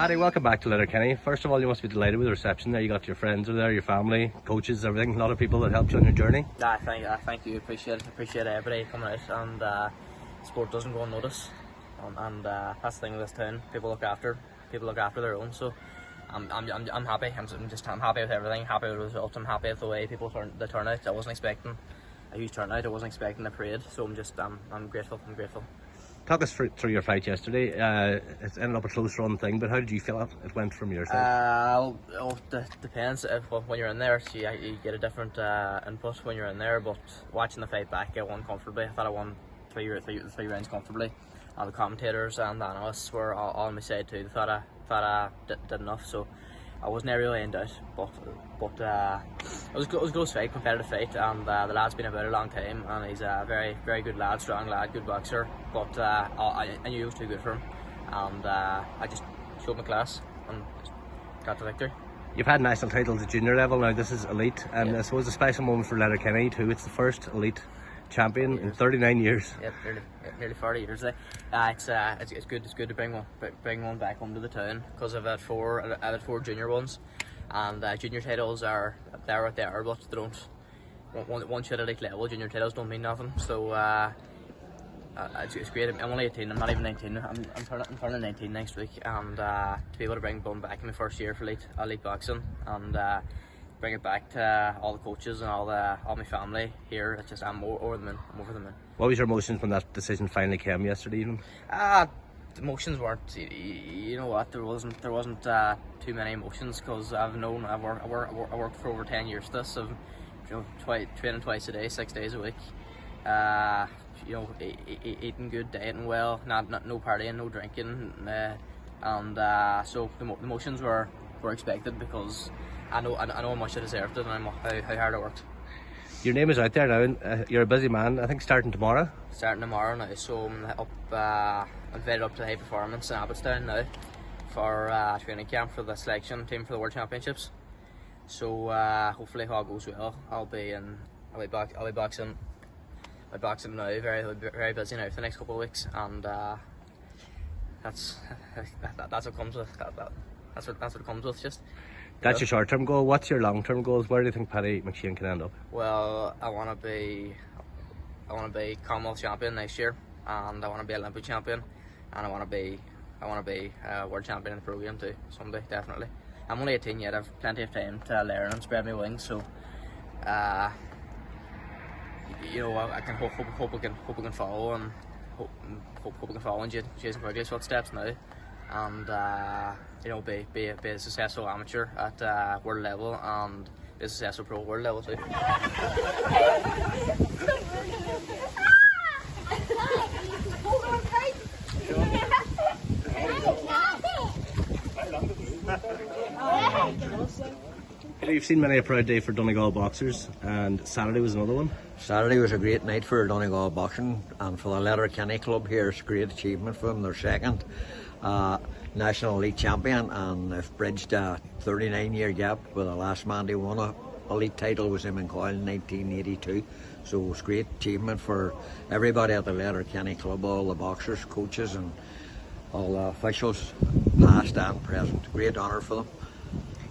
Paddy, welcome back to Letterkenny. First of all, you must be delighted with the reception there. You got your friends over there, your family, coaches, everything. A lot of people that helped you on your journey. Thank you. Appreciate everybody coming out, and sport doesn't go unnoticed. And that's the thing with this town. People look after their own. So I'm happy. I'm happy with everything. Happy with the results. I'm happy with the way people the turnout. I wasn't expecting a huge turnout. I wasn't expecting a parade. So I'm grateful. Talk us through your fight yesterday. It ended up a close run thing, but how did you feel it went from your side? Depends. When you're in there, you get a different input when you're in there. But watching the fight back, I won comfortably. I thought I won three rounds comfortably. The commentators and the analysts were all on my side too. They thought I did enough, so I wasn't really in doubt. But it was a close fight, competitive fight, and the lad's been about a long time, and he's a very good lad, strong lad, good boxer. But I knew it was too good for him, and I just showed my class and got the victory. You've had national titles at junior level, now this is elite, and I suppose a special moment for Letterkenny too. It's the first elite champion in 39 years. Yep, nearly 40 years. It's good to bring one back home to the town, because I've had four junior ones, and junior titles are what they are, but they don't. Once you're at elite level, junior titles don't mean nothing. So it's great. I'm only 18. I'm not even 19. I'm turning 19 next week, and to be able to bring Bum back in my first year for elite boxing, and bring it back to all the coaches and all my family here. It's just I'm over the moon. What was your emotions when that decision finally came yesterday evening? The emotions weren't. You know what? There wasn't too many emotions, because I worked for over 10 years. This of training twice a day, 6 days a week. Eating good, dieting well, no partying, no drinking, and so the emotions were expected, because I know how much I deserved it, and how hard I worked. Your name is out there now, and you're a busy man. I think starting tomorrow now, so I'm invited up to High Performance in Abbottstown now for training camp for the selection team for the World Championships. So hopefully, if all goes well, I'll be boxing now. Very busy now for the next couple of weeks, and that's what comes with that's what comes with just. That's your short-term goal. What's your long-term goals? Where do you think Paddy McShane can end up? Well, I want to be Commonwealth champion next year, and I want to be Olympic champion, and I want to be world champion in the program too someday, definitely. I'm only 18 yet. I've plenty of time to learn and spread my wings. So, I can hope we can follow and hope we can follow in Jason Quigley's footsteps now, and be a successful amateur at world level, and be a successful pro world level too. You've seen many a proud day for Donegal boxers, and Saturday was another one. Saturday was a great night for Donegal boxing, and for the Letterkenny club here, it's a great achievement for them. Their second national elite champion, and they've bridged a 39-year gap with the last man they won a elite title was Eamonn Coyle in 1982. So it's a great achievement for everybody at the Letterkenny club, all the boxers, coaches, and all the officials, past and present. Great honour for them.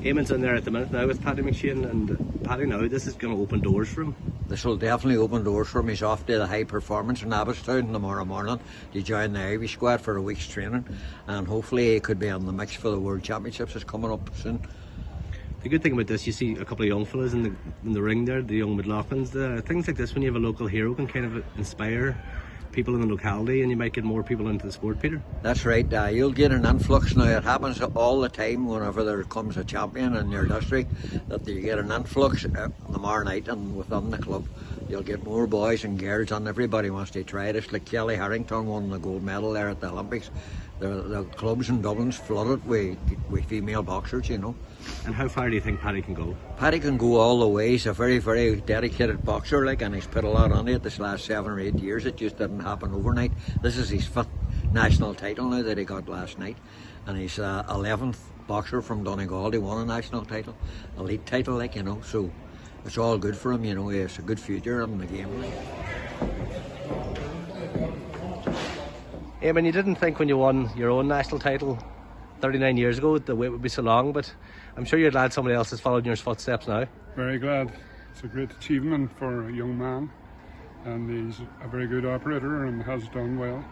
Eamonn's in there at the minute now with Paddy McShane, and Paddy, now this is going to open doors for him. This will definitely open doors for him. He's off to the High Performance in Abbottstown tomorrow morning to join the Irish squad for a week's training, and hopefully he could be on the mix for the World Championships that's coming up soon. The good thing about this, you see a couple of young fellas in the ring there, the young McLaughlins. Things like this, when you have a local hero, can kind of inspire people in the locality, and you might get more people into the sport, Peter. That's right. You'll get an influx now. It happens all the time whenever there comes a champion in your district, that you get an influx tomorrow night, and within the club you'll get more boys and girls, and everybody wants to try this. Like Kelly Harrington won the gold medal there at the Olympics. The clubs in Dublin's flooded with female boxers, you know. And how far do you think Paddy can go? Paddy can go all the way. He's a very, very dedicated boxer, and he's put a lot on it this last 7 or 8 years. It just didn't happen overnight. This is his 5th national title now that he got last night, and he's 11th boxer from Donegal. He won a national title, elite title, so it's all good for him, He has a good future in the game. Eamonn, you didn't think when you won your own national title 39 years ago the wait would be so long, but I'm sure you're glad somebody else has followed in your footsteps now. Very glad. It's a great achievement for a young man, and he's a very good operator and has done well.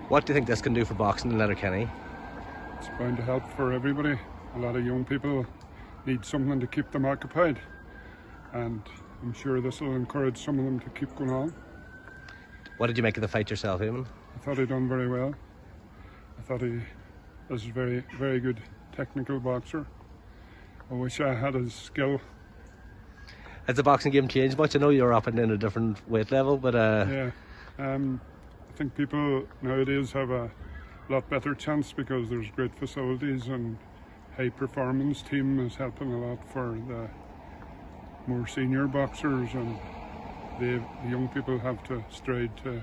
What do you think this can do for boxing in Letterkenny? It's bound to help for everybody. A lot of young people need something to keep them occupied, and I'm sure this will encourage some of them to keep going on. What did you make of the fight yourself, Eamonn? I thought he done very well. I thought he was a very, very good technical boxer. I wish I had his skill. Has the boxing game changed much? I know you're up and in a different weight level, but yeah, I think people nowadays have a lot better chance because there's great facilities, and high performance team is helping a lot for the more senior boxers, and the young people have to strive to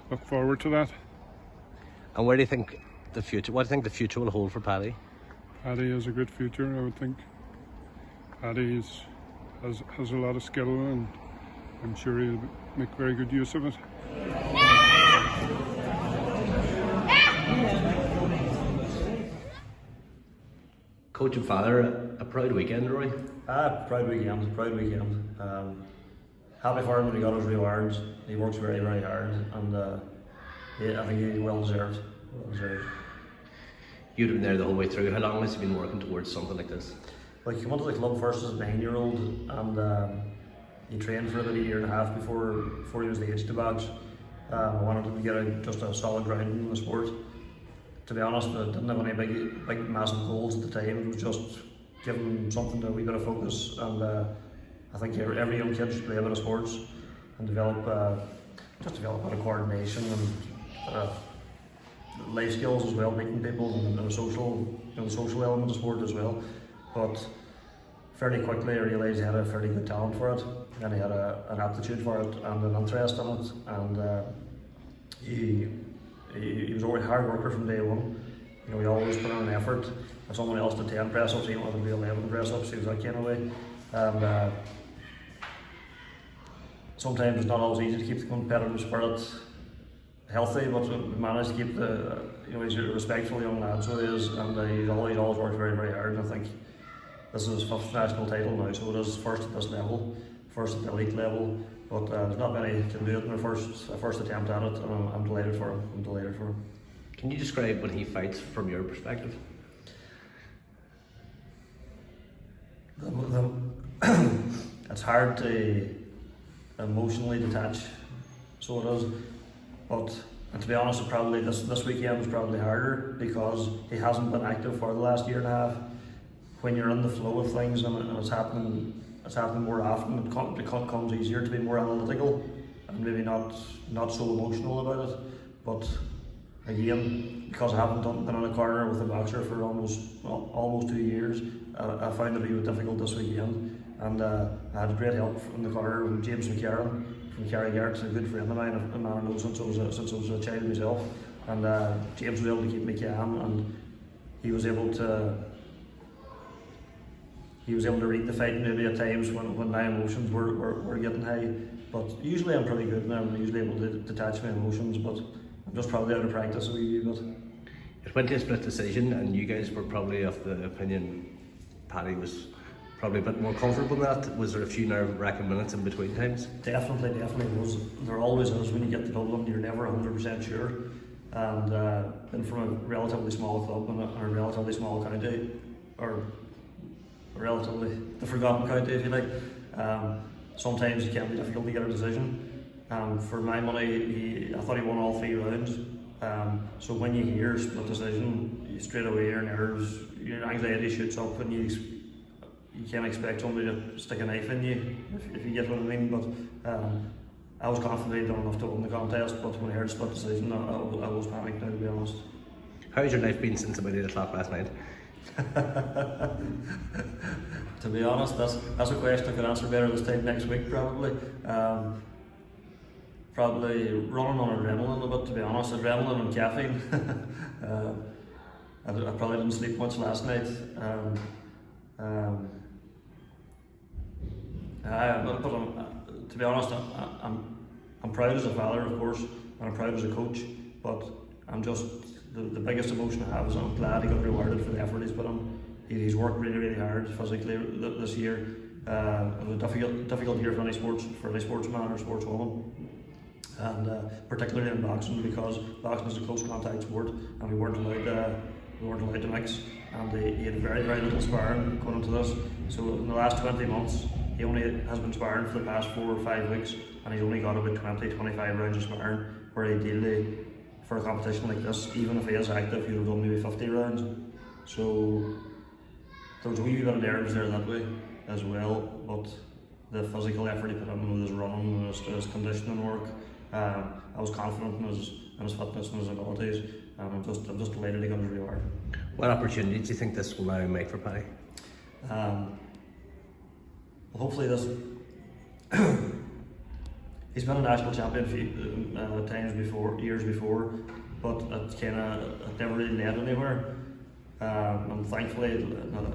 look forward to that. And where do you think the future? What do you think the future will hold for Paddy? Paddy has a good future, I would think. Paddy has a lot of skill, and I'm sure he'll make very good use of it. Coach and father, a proud weekend, Rory. Proud weekend. Happy for him that he got his rewards. He works very, very hard, and I think he's well deserved. You'd have been there the whole way through. How long has he been working towards something like this? Well, he came into the club first as a 9-year-old, and he trained for about a year and a half before he was the age to badge. I wanted him to get just a solid grounding in the sport. To be honest, I didn't have any big massive goals at the time. It was just giving him something, a wee bit of focus, and I think every young kid should play a bit of sports and develop a bit of coordination and life skills as well, meeting people, and the social element of sport as well. But fairly quickly I realised he had a fairly good talent for it, and he had an aptitude for it and an interest in it, and he was always a hard worker from day one. You know, he always put in an effort. If someone else did 10 press-ups, he wanted to do 11 press-ups. He was that kind of way. And sometimes it's not always easy to keep the competitive spirit healthy, but we managed to keep he's a respectful young lad, so he is, and he's always worked very, very hard. And I think this is his 5th national title now, so it is first at this level, first at the elite level. But there's not many can do it in their first attempt at it, and I'm delighted for him. Can you describe when he fights from your perspective? It's hard to emotionally detach, so it is. But to be honest, probably this weekend was probably harder because he hasn't been active for the last year and a half. When you're in the flow of things and it's happening more often, it becomes easier to be more analytical and maybe not so emotional about it. But again, because I haven't been in a corner with a boxer for almost 2 years, I found it a bit difficult this weekend, and I had great help from the corner from James McCarran from Carrigart, a good friend of mine, a man I know since I was a child myself, and James was able to keep me calm, and he was able to read the fight maybe at times when my emotions were getting high. But usually I'm pretty good, and I'm usually able to detach my emotions, but I'm just probably out of practice a wee bit. It went to a split decision, and you guys were probably of the opinion Paddy was probably a bit more comfortable in that. Was there a few nerve-wracking minutes in between times? Definitely was. There always is when you get to Dublin. You're never 100% sure. And been from a relatively small club in a relatively small county, or relatively the forgotten county, if you like. Sometimes it can be difficult to get a decision. For my money, I thought he won all 3 rounds. So when you hear split decision, straight away your nerves, your anxiety shoots up, and you can't expect somebody to stick a knife in you, if you get what I mean. But I was confident he'd done enough to win the contest, but when I heard split decision, I was panicked now, to be honest. How's your life been since about 8 o'clock last night? To be honest, that's a question I could answer better this time next week, probably. Probably running on adrenaline a bit, to be honest. Adrenaline and caffeine. I probably didn't sleep much last night. But to be honest, I'm proud as a father, of course, and I'm proud as a coach, but I'm just the biggest emotion I have is I'm glad he got rewarded for the effort he's put in. He's worked really hard physically this year. It was a difficult year for any sportsman or sportswoman, and particularly in boxing, because boxing is a close contact sport, and we weren't allowed to mix. And he had very little sparring going into this. So in the last 20 months, he only has been sparring for the past 4 or 5 weeks, and he's only got about 20-25 rounds of sparring, where ideally for a competition like this, even if he is active, he would have done maybe 50 rounds. So there was a wee bit of nerves there that way as well, but the physical effort he put in with his running and his conditioning work, I was confident in his fitness and his abilities, and I'm just delighted he got his reward. What opportunity do you think this will now make for Paddy? Well, hopefully this. He's been a national champion years before, but it never really led anywhere. And thankfully,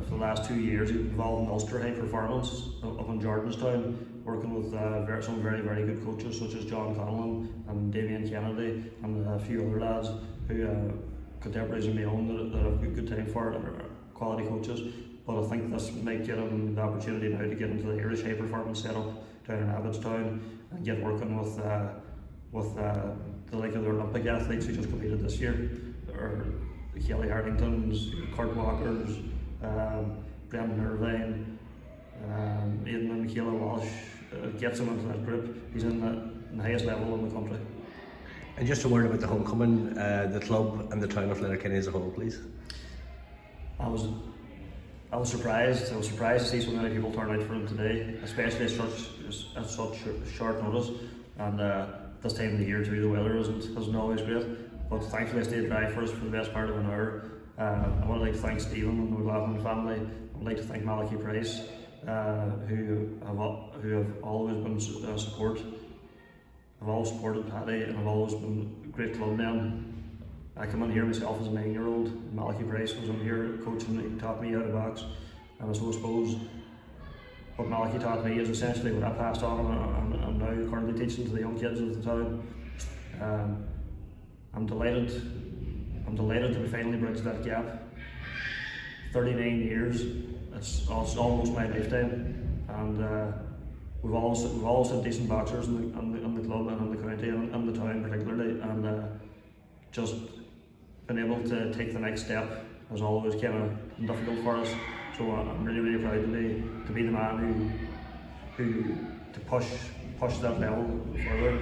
for the last 2 years, he's involved in Ulster High Performance up in Jordanstown, working with some very good coaches such as John Conlon and Damien Kennedy and a few other lads who contemporaries of my own that have good time for it and are quality coaches. But I think this might give him the opportunity now to get into the Irish High Performance setup down in Abbottstown and get working with the like of the Olympic athletes who just competed this year, or Kelly Hartingtons, Kurt Walkers, Brendan Irvine, Eamonn, Michaela Walsh. Gets him into that group. He's in the highest level in the country. And just a word about the homecoming, the club and the town of Letterkenny as a whole, please. I was surprised. I was surprised to see so many people turn out for him today, especially at such short notice. And this time of the year too, the weather isn't always great. But thankfully, I stayed dry for us for the best part of an hour. I would like to thank Stephen and the McLaughlin family. I would like to thank Malachy Price, who have always been support. I've always supported Paddy, and I've always been great club men. I came in here myself as a 9-year-old. Malachy Price was in here coaching me, taught me how to box, and I suppose what Malachy taught me is essentially what I passed on, and I'm now currently teaching to the young kids of the town. I'm delighted to be finally bridged that gap. 39 years, it's almost my lifetime, and we've always had decent boxers in the club and in the county and in the town particularly, and just been able to take the next step has always kind of difficult for us. So I'm really proud to be the man who to push that level further.